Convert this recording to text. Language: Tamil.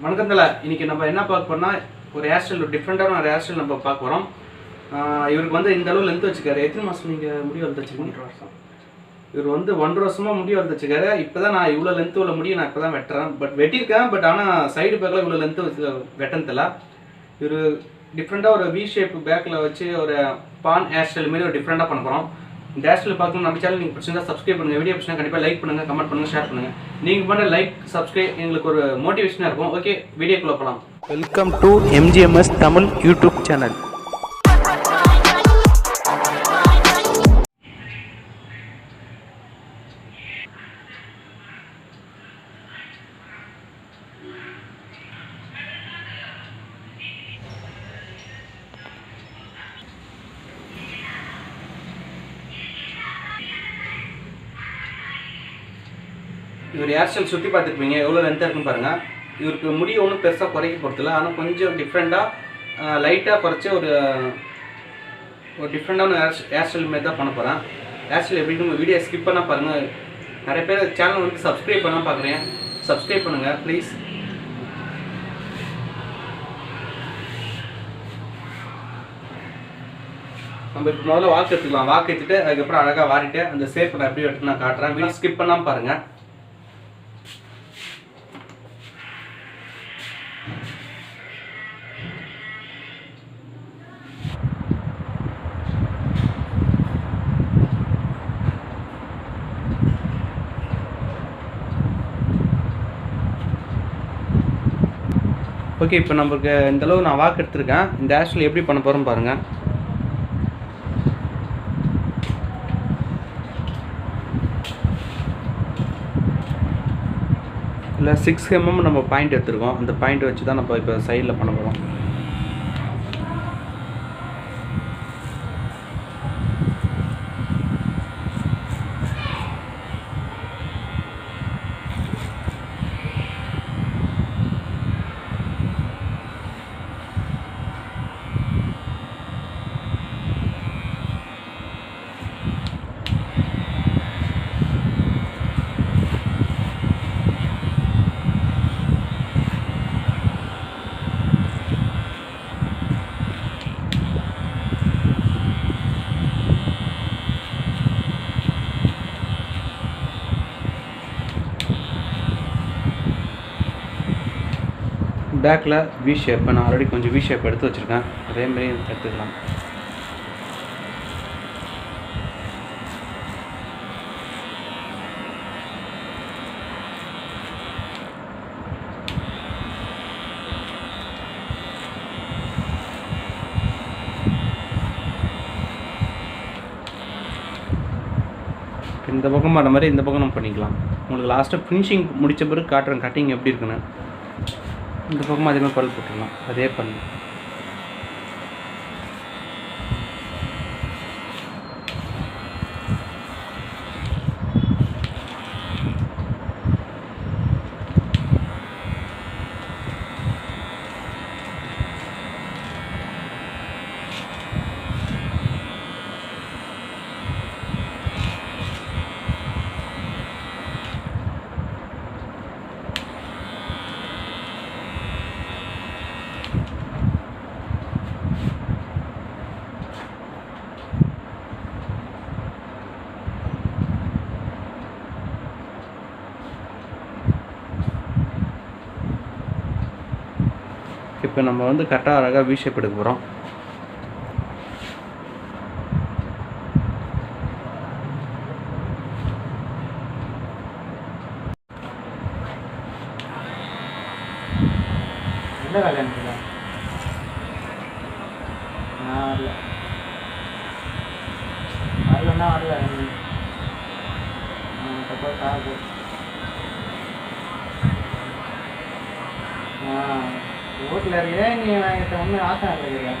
வணக்கத்துல இன்னைக்கு நம்ம என்ன பார்க்க போறோம்னா ஒரு ஹேர் ஸ்டைல் டிஃபரெண்டான ஒரு ஹேர் ஸ்டைல் நம்ம பார்க்க போறோம். இவருக்கு வந்து இந்த அளவு லென்த் வச்சுக்காரு. எத்தனை மாசம் நீங்க முடி வளர்த்துச்சீங்க? 1 வருஷம். இவர் வந்து 1.5 வருஷமா முடி வளர்த்துச்சுக்காரு. இப்பதான் நான் இவ்வளவு லென்த் உள்ள முடி நான் இப்பதான் வெட்டுறேன். பட் வெட்டியிருக்கேன். பட் ஆனா சைடு பேக்ல இவ்வளவு லென்த் வச்சு வெட்டனதில்ல. இவர் டிஃப்ரெண்டா ஒரு வி ஷேப் பேக்ல வச்சு ஒரு பான் ஹேர் ஸ்டைல் மாதிரி ஒரு டிஃப்ரெண்டா பண்ண போறோம். இந்த ஹேர் ஸ்டைல் பார்க்கணும் நம்ம சேனல் நீங்க பிடிச்சிருந்தா சப்ஸ்கிரைப் பண்ணுங்க. வீடியோ பிடிச்சிருந்தா கண்டிப்பா லைக் பண்ணுங்க, கமெண்ட் பண்ணுங்க, ஷேர் பண்ணுங்க. நீங்க பண்ற லைக் சப்ஸ்கிரைப் எங்களுக்கு ஒரு மோட்டிவேஷனா இருக்கும். ஓகே, வீடியோக்குள்ள போலாம். Welcome to MGMS Tamil YouTube channel. இவர் ஹேர் ஸ்டைல் சுற்றி பார்த்துருப்பீங்க, எவ்வளோ லென்த்தாக இருக்குன்னு பாருங்கள். இவருக்கு முடி ஒன்றும் பெருசாக குறைக்க போகிறதில்ல, ஆனால் கொஞ்சம் டிஃப்ரெண்ட்டாக லைட்டாக குறைச்சி ஒரு டிஃப்ரெண்டான ஹேர் ஸ்டைல் மாரி தான் பண்ண போகிறேன். ஹேர் ஸ்டைல் எப்படின்னு வீடியோ ஸ்கிப் பண்ணால் பாருங்கள். நிறைய பேர் சேனல் வந்து சப்ஸ்கிரைப் பண்ணால் பார்க்குறேன், சப்ஸ்கிரைப் பண்ணுங்கள் ப்ளீஸ். நம்ம இப்போ முதல்ல வாக்கு எடுத்துக்கலாம். வாக்கு எடுத்துட்டு அதுக்கப்புறம் அழகாக வாரிட்டு அந்த ஷேப் நான் எப்படி எடுத்து நான் காட்டுறேன். வீடியோ ஸ்கிப் பண்ணாமல் பாருங்கள். ஓகே, இப்போ நம்மளுக்கு இந்தளவு நான் வாக்கு எடுத்துருக்கேன். இந்த ஹேர் ஸ்டைல் எப்படி பண்ண போகிறோம் பாருங்கள். இல்லை 6 mm நம்ம பாயிண்ட் எடுத்துருக்கோம். அந்த பாயிண்ட் வச்சு தான் நம்ம இப்போ சைடில் பண்ண போகிறோம். பேக்கில் வி ஷேப் நான் ஆல்ரெடி கொஞ்சம் வி ஷேப் எடுத்து வச்சுருக்கேன். அதேமாரி எடுத்துக்கலாம். இந்த பக்கம் பண்ண மாதிரி இந்த பக்கம் நம்ம பண்ணிக்கலாம். உங்களுக்கு லாஸ்ட்டாக ஃபினிஷிங் முடித்த பிறகு காட்டுறேன் கட்டிங் எப்படி இருக்குன்னு. இந்த பக்கமும் அதே மாதிரி பல் போட்டுடலாம். அதே பல் இப்போ நம்ம வந்து கரெக்டாக அழகாக வி ஷேப் எடுக்க போகிறோம். என்ன கல்யாணம் வரலன்னா வரல காது வீட்டில் இருக்கிறேன். நீ நான் என்கிட்ட ஒன்றும் ஆசை இல்லையா?